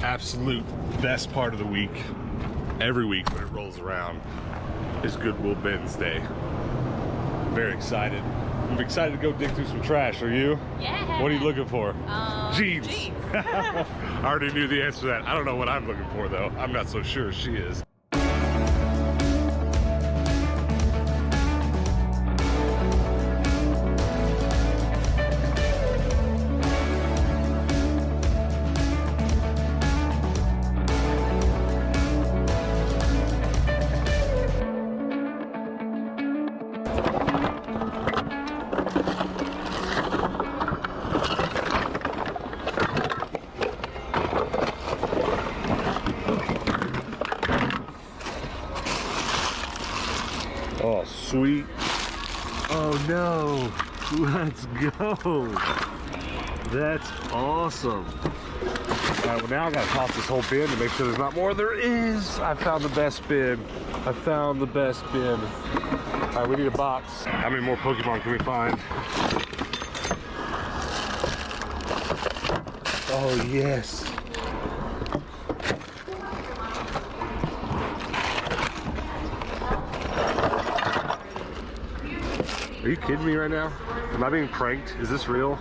absolute best part of the week, every week when it rolls around, is Goodwill BINS Day. I'm very excited. I'm excited to go dig through some trash. Are you? Yeah. What are you looking for? Jeans. I already knew the answer to that. I don't know what I'm looking for though. I'm not so sure she is. Oh, sweet. Oh no, let's go. That's awesome. All right, well now I gotta toss this whole bin to make sure there's not more. There is. I found the best bin. I found the best bin. All right, we need a box. How many more Pokemon can we find? Oh yes. Are you kidding me right now? Am I being pranked? Is this real?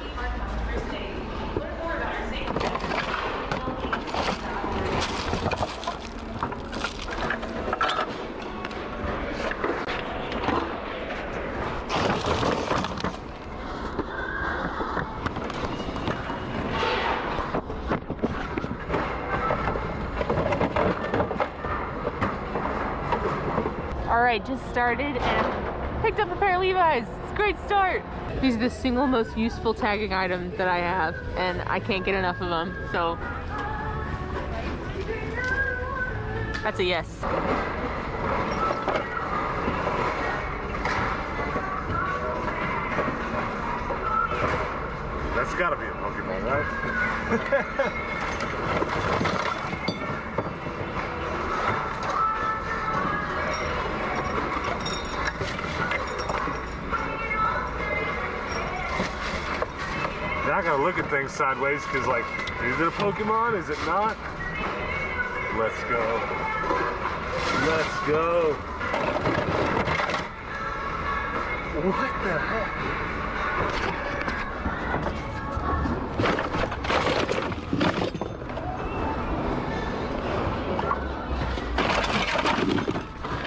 All right, just started and picked up a pair of Levi's. It's a great start. These are the single most useful tagging items that I have, and I can't get enough of them, so that's a yes. That's gotta be a Pokemon, right? Now I gotta look at things sideways because, like, is it a Pokemon? Is it not? Let's go. Let's go. What the heck?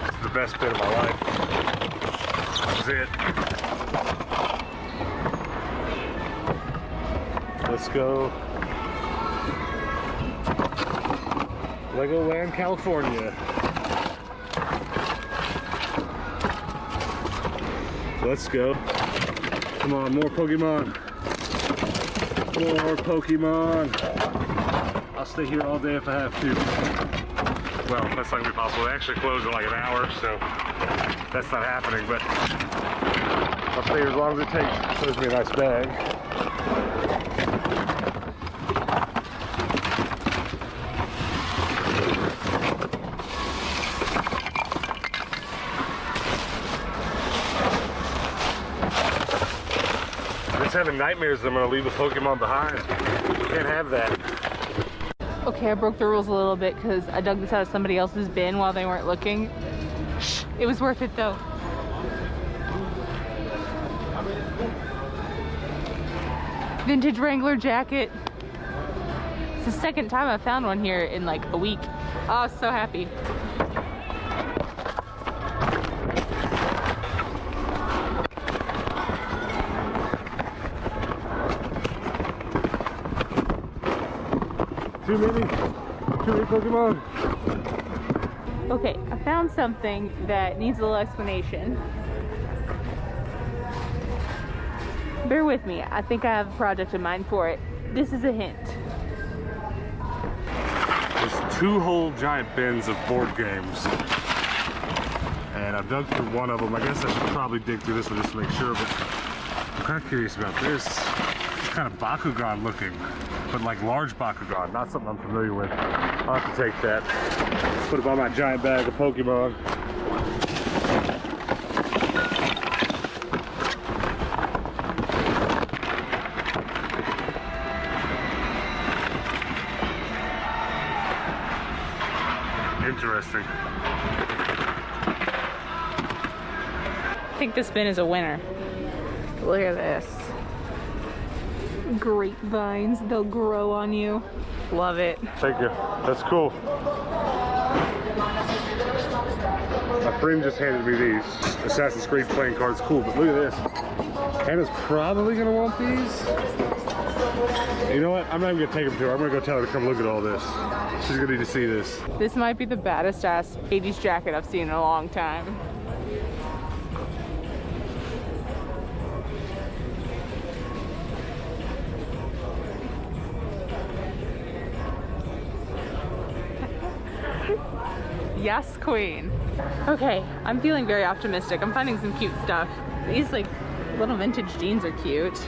It's the best bit of my life. That's it. Let's go. Legoland, California. Let's go. Come on, more Pokemon. More Pokemon. I'll stay here all day if I have to. Well, that's not gonna be possible. They actually close in like an hour, so that's not happening, but I'll stay here as long as it takes. Shows me a nice bag. Having nightmares that I'm gonna leave a Pokemon behind. Can't have that. Okay, I broke the rules a little bit because I dug this out of somebody else's bin while they weren't looking. It was worth it though. Vintage Wrangler jacket. It's the second time I found one here in like a week. Oh, so happy. Too many Pokemon. Okay, I found something that needs a little explanation. Bear with me, I think I have a project in mind for it. This is a hint. There's 2 whole giant bins of board games. And I've dug through one of them. I guess I should probably dig through this one just to make sure, but I'm kind of curious about this. It's kind of Bakugan looking, but like large Bakugan, not something I'm familiar with. I'll have to take that, put it on my giant bag of Pokemon. interesting. I think this bin is a winner. Look at this. Grapevines, they'll grow on you. Love it. Thank you. That's cool. My friend just handed me these Assassin's Creed playing cards. Cool, but look at this. Hannah's probably gonna want these. You know what? I'm not even gonna take them to her. I'm gonna go tell her to come look at all this. She's gonna need to see this. This might be the baddest ass 80s jacket I've seen in a long time. Yes, queen. Okay, I'm feeling very optimistic. I'm finding some cute stuff. These like little vintage jeans are cute.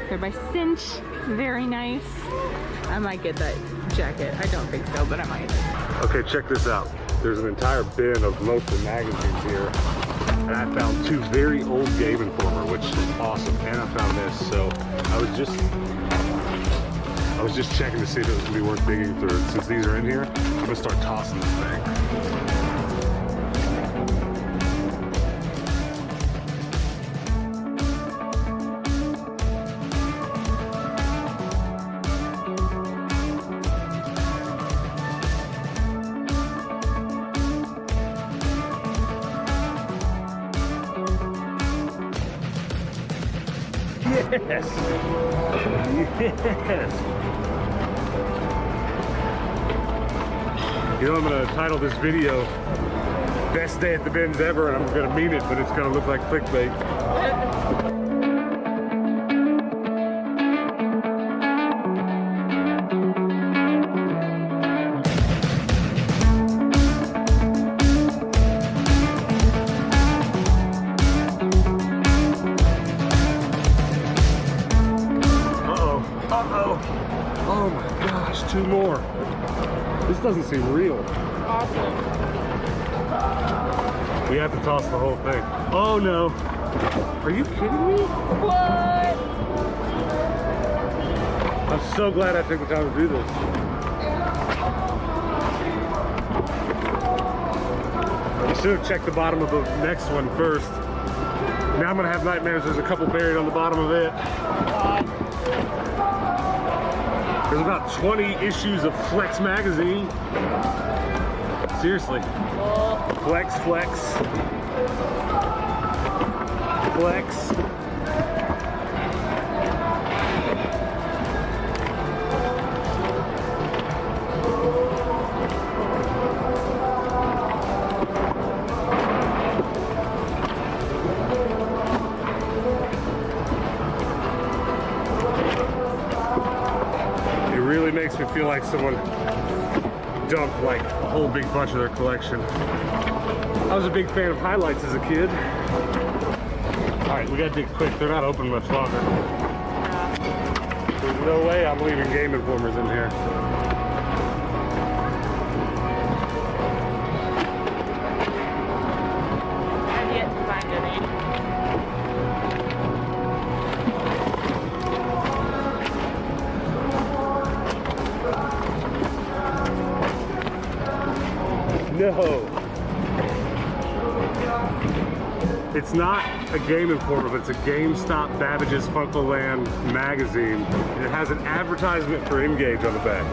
They're by Cinch, very nice. I might get that jacket. I don't think so, but I might. Okay, check this out. There's an entire bin of mostly magazines here. And I found two very old Game Informer, which is awesome. And I found this, so I was just checking to see if it was gonna be worth digging through. Since these are in here, I'm gonna start tossing this thing. Yes! Yes! You know, I'm gonna title this video "Best Day at the Bins Ever," and I'm gonna mean it, but it's gonna look like clickbait. Oh my gosh, two more. This doesn't seem real. Awesome. We have to toss the whole thing. Oh no. Are you kidding me? What? I'm so glad I took the time to do this. I should have checked the bottom of the next one first. Now I'm gonna have nightmares. There's a couple buried on the bottom of it. There's about 20 issues of Flex magazine. Seriously. Flex, flex. Flex. Makes me feel like someone dumped like a whole big bunch of their collection. I was a big fan of highlights as a kid. All right, we gotta dig quick. They're not open much longer. There's no way I'm leaving Game Informers in here. I've yet to find any. No. It's not a Game Informer, but it's a GameStop Babbage's Funkoland magazine. It has an advertisement for Engage on the back.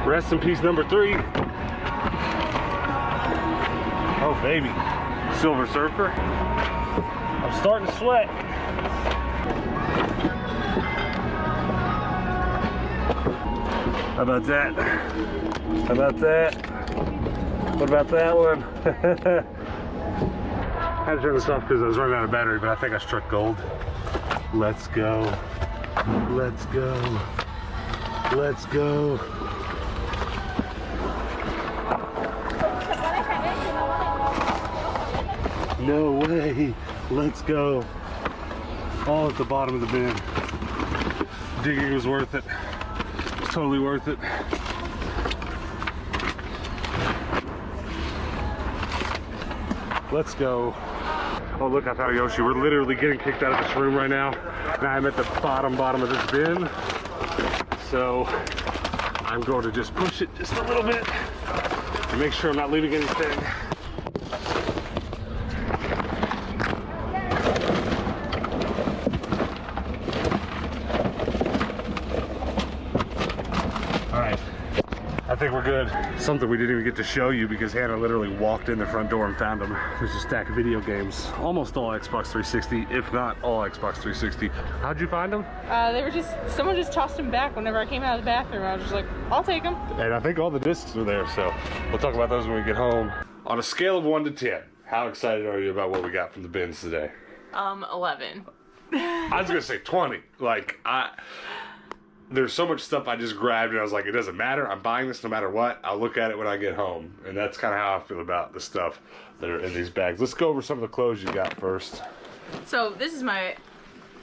Rest in peace, number 3. Oh, baby. Silver Surfer. I'm starting to sweat. How about that? How about that? What about that one? I had to turn this off because I was running out of battery, but I think I struck gold. Let's go. Let's go. Let's go. No way. Let's go. All at the bottom of the bin. Digging was worth it. It's totally worth it. Let's go. Oh, look, I found a Yoshi. We're literally getting kicked out of this room right now. And I'm at the bottom of this bin. So I'm going to just push it just a little bit to make sure I'm not leaving anything. I think we're good. Something we didn't even get to show you because Hannah literally walked in the front door and found them. There's a stack of video games, almost all Xbox 360, if not all Xbox 360. How'd you find them? They were just, someone just tossed them back whenever I came out of the bathroom. I was just like, I'll take them. And I think all the discs are there, so we'll talk about those when we get home. On a scale of 1 to 10, how excited are you about what we got from the bins today? 11. I was gonna say 20. Like, there's so much stuff I just grabbed and I was like, it doesn't matter. I'm buying this no matter what. I'll look at it when I get home. And that's kind of how I feel about the stuff that are in these bags. Let's go over some of the clothes you got first. So this is my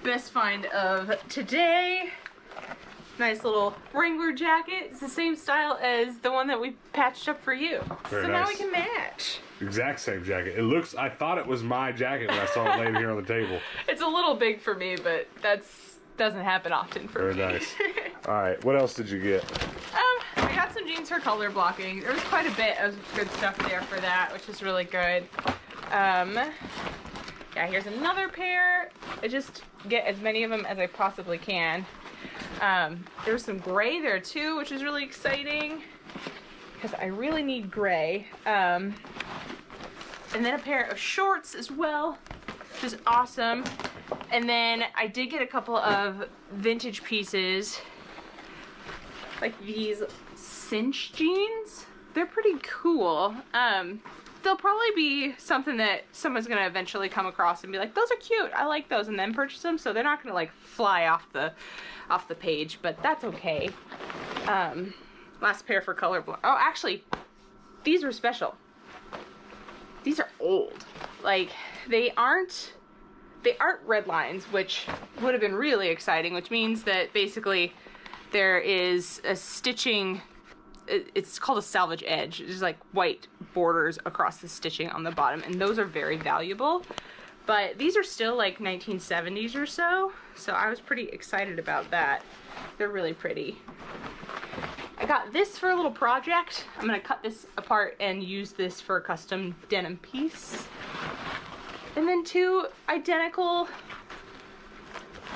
best find of today. Nice little Wrangler jacket. It's the same style as the one that we patched up for you. Very so nice. Now we can match. Exact same jacket. It looks, I thought it was my jacket when I saw it laying here on the table. It's a little big for me, but doesn't happen often for me. Very nice. All right, what else did you get? I got some jeans for color blocking. There was quite a bit of good stuff there for that, which is really good. Yeah, here's another pair. I just get as many of them as I possibly can. There was some gray there too, which is really exciting because I really need gray. And then a pair of shorts as well, which is awesome. And then I did get a couple of vintage pieces, like these cinch jeans. They're pretty cool. They'll probably be something that someone's gonna eventually come across and be like, those are cute, I like those, and then purchase them. So they're not gonna like fly off the page, but that's okay. Last pair for color block. Oh, actually, these were special. These are old. Like, they aren't red lines, which would have been really exciting, which means that basically there is a stitching, it's called a salvage edge. There's like white borders across the stitching on the bottom, and those are very valuable. But these are still like 1970s or so, so I was pretty excited about that. They're really pretty. I got this for a little project. I'm gonna cut this apart and use this for a custom denim piece. And then 2 identical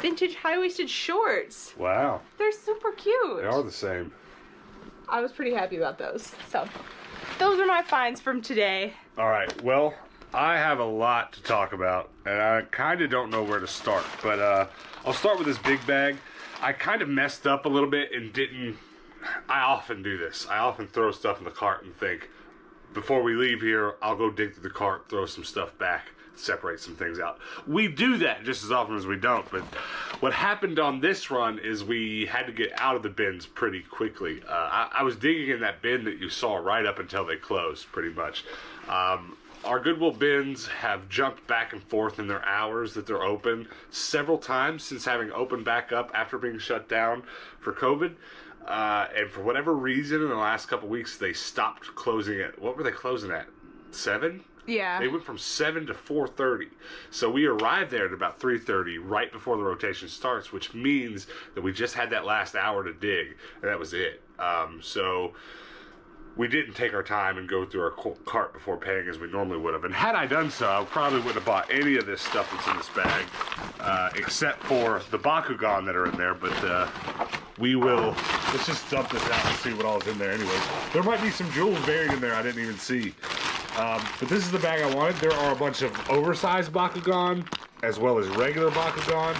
vintage high-waisted shorts. Wow. They're super cute. They are the same. I was pretty happy about those. So those are my finds from today. All right, well, I have a lot to talk about, and I kind of don't know where to start, but I'll start with this big bag. I kind of messed up a little bit and didn't, I often do this. I often throw stuff in the cart and think, before we leave here, I'll go dig through the cart, throw some stuff back, separate some things out. We do that just as often as we don't, but what happened on this run is we had to get out of the bins pretty quickly. I was digging in that bin that you saw right up until they closed, pretty much. Our Goodwill bins have jumped back and forth in their hours that they're open several times since having opened back up after being shut down for COVID. And for whatever reason, in the last couple weeks, they stopped closing at, what were they closing at? 7? Yeah. They went from 7 to 4:30. So we arrived there at about 3:30, right before the rotation starts, which means that we just had that last hour to dig, and that was it. So we didn't take our time and go through our cart before paying as we normally would have. And had I done so, I probably wouldn't have bought any of this stuff that's in this bag, except for the Bakugan that are in there. But we will, let's just dump this out and see what all is in there anyways. There might be some jewels buried in there I didn't even see. But this is the bag I wanted. There are a bunch of oversized Bakugan, as well as regular Bakugan.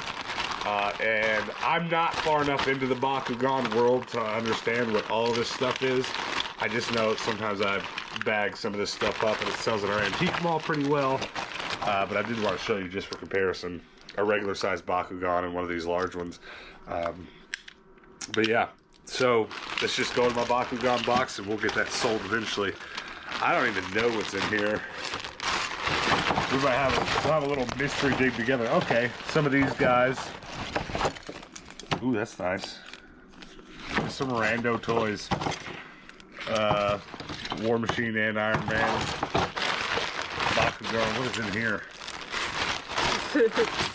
And I'm not far enough into the Bakugan world to understand what all of this stuff is. I just know sometimes I bag some of this stuff up and it sells at our antique mall pretty well. But I did want to show you just for comparison, a regular sized Bakugan and one of these large ones. But yeah, so let's just go to my Bakugan box and we'll get that sold eventually. I don't even know what's in here. we'll have a little mystery dig together. Okay, some of these guys. Ooh, that's nice. Some rando toys. War Machine and Iron Man. Bakugan, what is in here?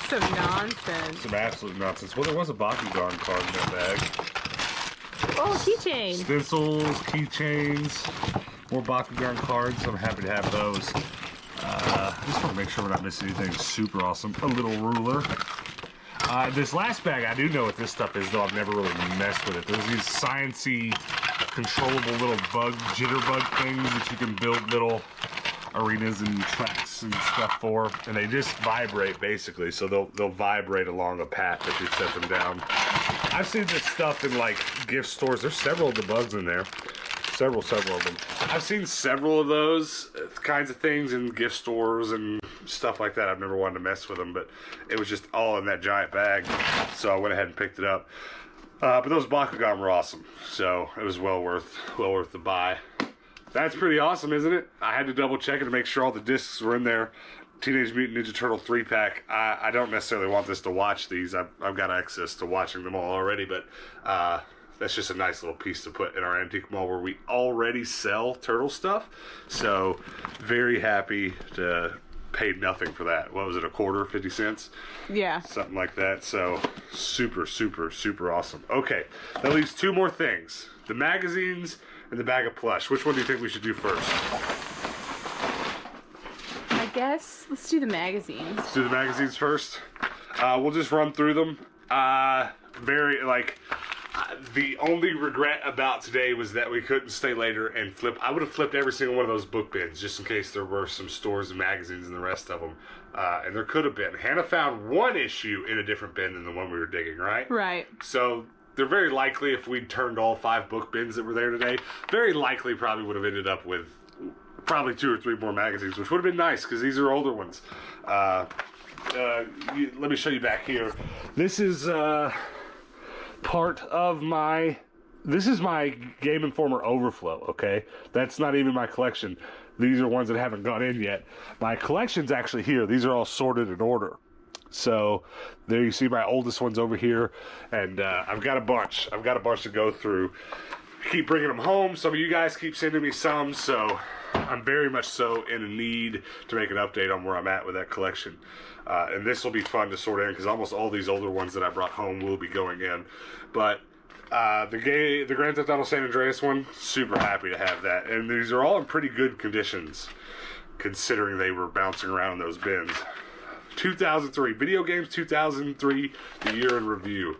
Some nonsense. Some absolute nonsense. Well, there was a Bakugan card in that bag. Oh, keychain. Stencils, keychains, more Bakugan cards. I'm happy to have those. I just want to make sure we're not missing anything super awesome. A little ruler. This last bag, I do know what this stuff is, though I've never really messed with it. There's these sciencey, controllable little jitterbug things that you can build little arenas and tracks and stuff for, and they just vibrate basically, so they'll vibrate along a path if you set them down. I've seen this stuff in like gift stores. There's several of the bugs in there. Several of them. I've seen several of those kinds of things in gift stores and stuff like that. I've never wanted to mess with them, but it was just all in that giant bag, so I went ahead and picked it up. But those Bakugan were awesome, so it was well worth the buy. That's pretty awesome, isn't it? I had to double check it to make sure all the discs were in there. Teenage Mutant Ninja Turtle 3-pack. I don't necessarily want this to watch these. I've got access to watching them all already, but that's just a nice little piece to put in our antique mall where we already sell turtle stuff. So very happy to pay nothing for that. What was it, a quarter, 50 cents? Yeah. Something like that. So super, super, super awesome. Okay, that leaves two more things. The magazines and the bag of plush. Which one do you think we should do first? I guess let's do the magazines. Let's do the magazines first. We'll just run through them. The only regret about today was that we couldn't stay later and flip. I would have flipped every single one of those book bins just in case there were some stores and magazines in the rest of them. And there could have been. Hannah found one issue in a different bin than the one we were digging, right? Right. So they're very likely, if we'd turned all 5 book bins that were there today, very likely probably would have ended up with probably 2 or 3 more magazines, which would have been nice because these are older ones. Let me show you back here. This is part of my Game Informer overflow, okay? That's not even my collection. These are ones that haven't gone in yet. My collection's actually here. These are all sorted in order. So there you see my oldest ones over here, and I've got a bunch. I've got a bunch to go through. Keep bringing them home. Some of you guys keep sending me some, so I'm very much so in a need to make an update on where I'm at with that collection. And this will be fun to sort in because almost all these older ones that I brought home will be going in. But the Grand Theft Auto San Andreas one, super happy to have that. And these are all in pretty good conditions considering they were bouncing around in those bins. 2003, Video Games 2003, the year in review.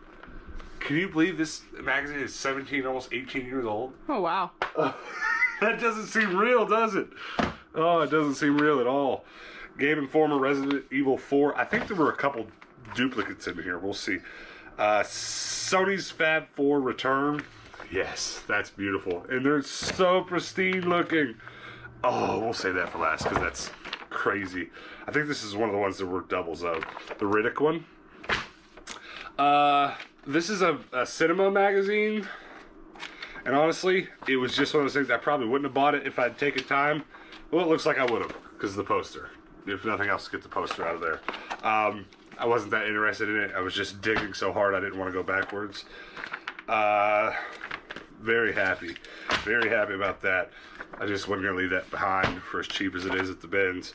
Can you believe this magazine is 17, almost 18 years old? Oh, wow. That doesn't seem real, does it? Oh, it doesn't seem real at all. Game Informer, Resident Evil 4. I think there were a couple duplicates in here. We'll see. Sony's Fab 4 Return. Yes, that's beautiful. And they're so pristine looking. Oh, we'll save that for last because that's crazy. I think this is one of the ones that were doubles of. The Riddick one. This is a cinema magazine. And honestly, it was just one of those things I probably wouldn't have bought it if I'd taken time. Well, it looks like I would have because of the poster. If nothing else, get the poster out of there. I wasn't that interested in it. I was just digging so hard I didn't want to go backwards. Very happy. Very happy about that. I just wasn't going to leave that behind for as cheap as it is at the bins.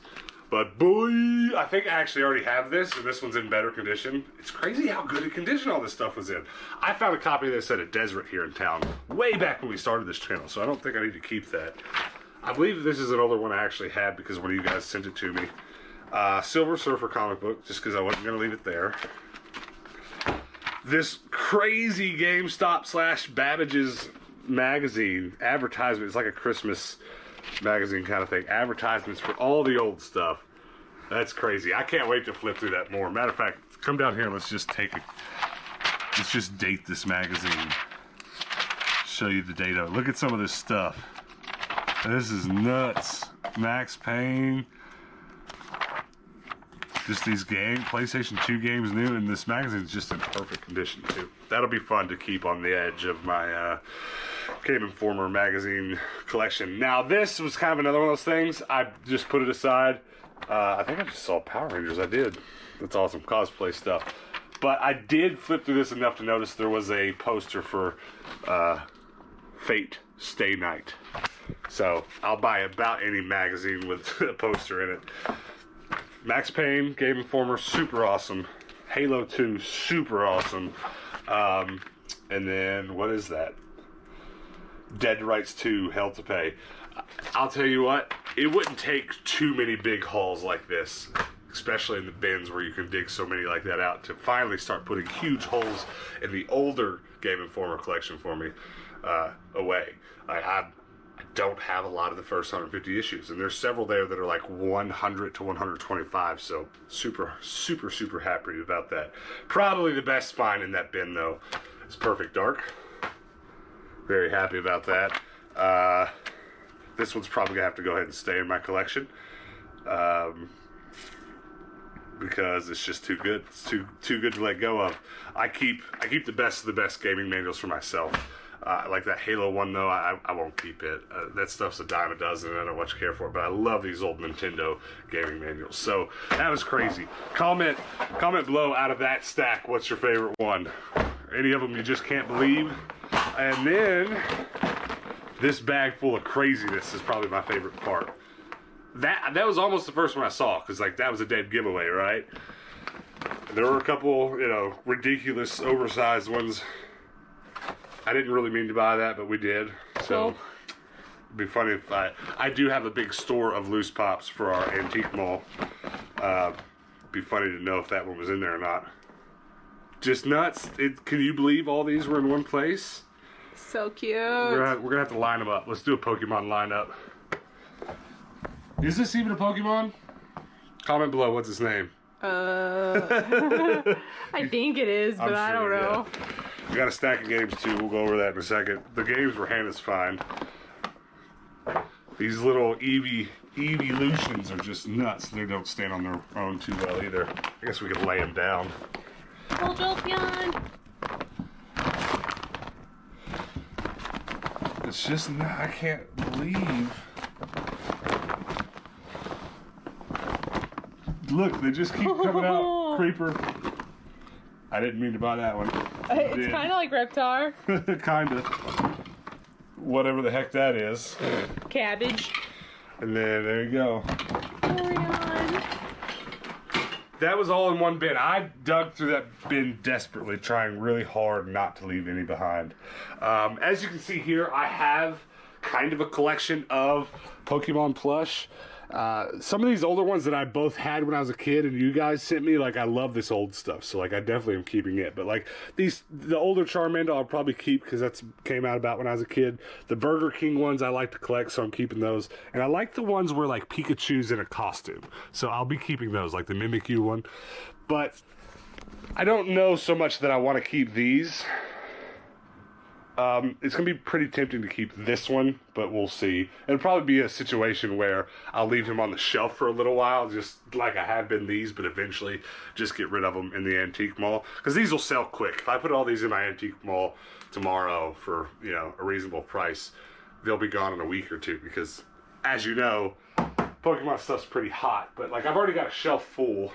But boy, I think I actually already have this, and this one's in better condition. It's crazy how good a condition all this stuff was in. I found a copy of this at a Deseret here in town, way back when we started this channel, so I don't think I need to keep that. I believe this is an older one I actually had because one of you guys sent it to me. Silver Surfer comic book, just because I wasn't going to leave it there. This crazy GameStop / Babbage's magazine advertisement. It's like a Christmas magazine kind of thing. Advertisements for all the old stuff. That's crazy. I can't wait to flip through that more. Matter of fact, come down here and let's just date this magazine. Show you the data. Look at some of this stuff. This is nuts. Max Payne. just these PlayStation 2 games new, and this magazine is just in perfect condition too. That'll be fun to keep on the edge of my Game Informer magazine collection. Now this was kind of another one of those things. I just put it aside. I think I just saw Power Rangers. I did. That's awesome cosplay stuff. But I did flip through this enough to notice there was a poster for Fate Stay Night. So I'll buy about any magazine with a poster in it. Max Payne, Game Informer, super awesome. Halo 2, super awesome. And then, what is that? Dead to Rights 2, Hell to Pay. I'll tell you what, it wouldn't take too many big hauls like this, especially in the bins where you can dig so many like that out, to finally start putting huge holes in the older Game Informer collection for me away. I don't have a lot of the first 150 issues, and there's several there that are like 100 to 125, so super, super, super happy about that. Probably the best find in that bin, though, is Perfect Dark. Very happy about that. This one's probably gonna have to go ahead and stay in my collection because it's just too good. It's too good to let go of. I keep the best of the best gaming manuals for myself. Like that Halo one, though, I won't keep it. That stuff's a dime a dozen, and I don't much care for it. But I love these old Nintendo gaming manuals. So that was crazy. Comment below, out of that stack, what's your favorite one? Any of them you just can't believe? And then this bag full of craziness is probably my favorite part. That was almost the first one I saw, because like that was a dead giveaway, right? There were a couple, ridiculous, oversized ones. I didn't really mean to buy that, but we did. So it'd be funny if I do have a big store of loose pops for our antique mall. Be funny to know if that one was in there or not. Just nuts. Can you believe all these were in one place? So cute. We're gonna have to line them up. Let's do a Pokemon lineup. Is this even a Pokemon? Comment below. What's his name? I think it is, but I don't know. Yeah. We got a stack of games too. We'll go over that in a second. The games were Hannah's find. These little evolutions are just nuts. They don't stand on their own too well either. I guess we could lay them down. Hold Jolteon. It's just not, I can't believe. Look, they just keep coming out. Creeper. I didn't mean to buy that one. It's kind of like Reptar. Kind of. Whatever the heck that is. Cabbage. And then there you go. Orion. That was all in one bin. I dug through that bin desperately, trying really hard not to leave any behind. As you can see here, I have kind of a collection of Pokemon plush. Some of these older ones that I both had when I was a kid and you guys sent me, like, I love this old stuff, so like I definitely am keeping it. But like the older Charmander I'll probably keep because that's came out about when I was a kid. The Burger King ones I like to collect, so I'm keeping those. And I like the ones where like Pikachu's in a costume, so I'll be keeping those, like the Mimikyu one. But I don't know so much that I want to keep these. It's going to be pretty tempting to keep this one, but we'll see. It'll probably be a situation where I'll leave him on the shelf for a little while, just like I have been these, but eventually just get rid of them in the antique mall. Because these will sell quick. If I put all these in my antique mall tomorrow for, a reasonable price, they'll be gone in a week or two. Because, as you know, Pokemon stuff's pretty hot. But, like, I've already got a shelf full,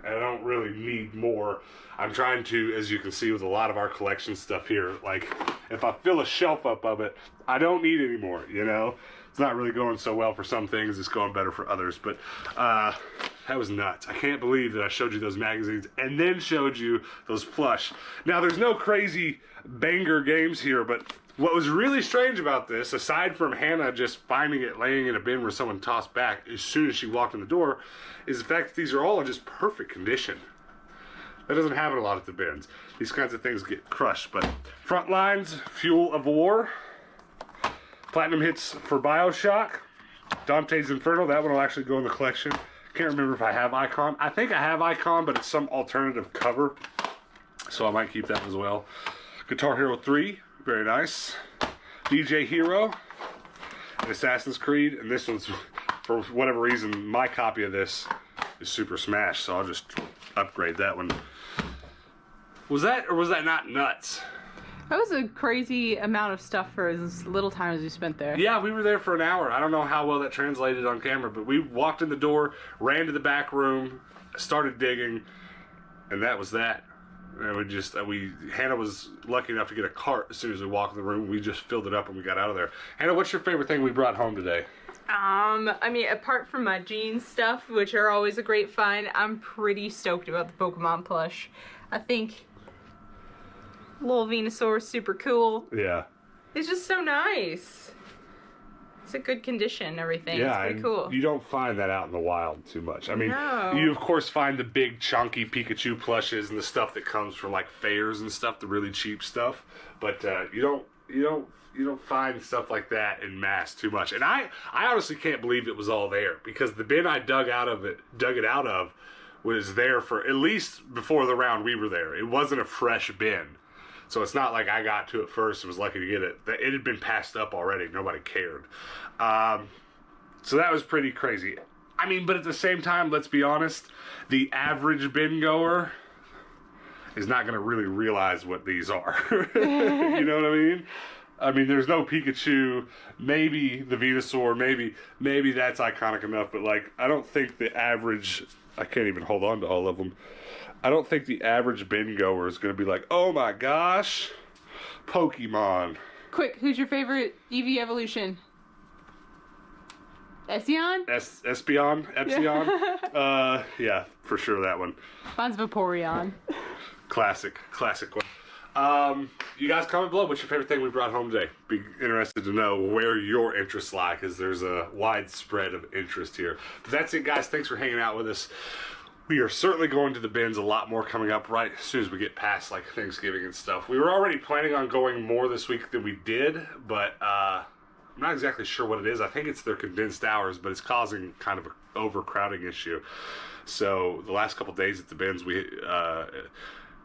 and I don't really need more. I'm trying to, as you can see with a lot of our collection stuff here, like, if I fill a shelf up of it, I don't need any more, It's not really going so well for some things. It's going better for others. But that was nuts. I can't believe that I showed you those magazines and then showed you those plush. Now, there's no crazy banger games here, but what was really strange about this, aside from Hannah just finding it laying in a bin where someone tossed back as soon as she walked in the door, is the fact that these are all in just perfect condition. That doesn't happen a lot at the bins. These kinds of things get crushed. But Frontlines, Fuel of War, Platinum Hits for BioShock, Dante's Inferno, that one will actually go in the collection. Can't remember if I have Icon. I think I have Icon, but it's some alternative cover, so I might keep that as well. Guitar Hero 3, very nice. DJ Hero, and Assassin's Creed, and this one's, for whatever reason, my copy of this is super smashed, so I'll just upgrade that one. Was that or was that not nuts? That was a crazy amount of stuff for as little time as we spent there. Yeah, we were there for an hour. I don't know how well that translated on camera, but we walked in the door, ran to the back room, started digging, and that was that. And Hannah was lucky enough to get a cart as soon as we walked in the room. We just filled it up and we got out of there. Hannah, what's your favorite thing we brought home today? I mean, apart from my jeans stuff, which are always a great find, I'm pretty stoked about the Pokemon plush. I think little Venusaur is super cool. Yeah. It's just so nice. It's a good condition and everything. Yeah, it's pretty cool. You don't find that out in the wild too much. I mean, no. You of course find the big chunky Pikachu plushes and the stuff that comes from like fairs and stuff, the really cheap stuff. But you don't find stuff like that in mass too much. And I honestly can't believe it was all there, because the bin I dug it out of was there for at least before the round we were there. It wasn't a fresh bin. So it's not like I got to it first and was lucky to get it. It had been passed up already. Nobody cared. So that was pretty crazy. I mean, but at the same time, let's be honest, the average bin goer is not going to really realize what these are. You know what I mean? I mean, there's no Pikachu, maybe the Venusaur, maybe that's iconic enough, but like, I don't think the average, I can't even hold on to all of them. I don't think the average bin goer is going to be like, oh my gosh, Pokemon. Quick, who's your favorite Eevee evolution? Espeon? Espeon? Epsilon? Yeah, for sure that one. Mine's Vaporeon. Classic one. You guys comment below. What's your favorite thing we brought home today? Be interested to know where your interests lie, because there's a wide spread of interest here. But that's it, guys. Thanks for hanging out with us. We are certainly going to the bins, a lot more coming up right as soon as we get past like Thanksgiving and stuff. We were already planning on going more this week than we did, but I'm not exactly sure what it is. I think it's their condensed hours, but it's causing kind of an overcrowding issue. So the last couple days at the bins, we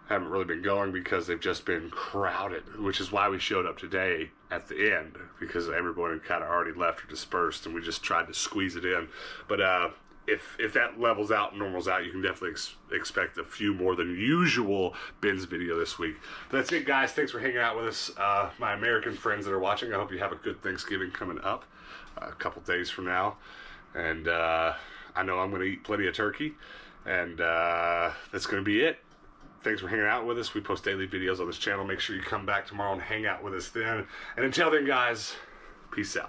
haven't really been going because they've just been crowded, which is why we showed up today at the end, because everyone had kind of already left or dispersed, and we just tried to squeeze it in. But if that levels out and normals out, you can definitely expect a few more than usual bins video this week. But that's it, guys. Thanks for hanging out with us. My American friends that are watching, I hope you have a good Thanksgiving coming up a couple days from now. And I know I'm going to eat plenty of turkey. And that's going to be it. Thanks for hanging out with us. We post daily videos on this channel. Make sure you come back tomorrow and hang out with us then. And until then, guys, peace out.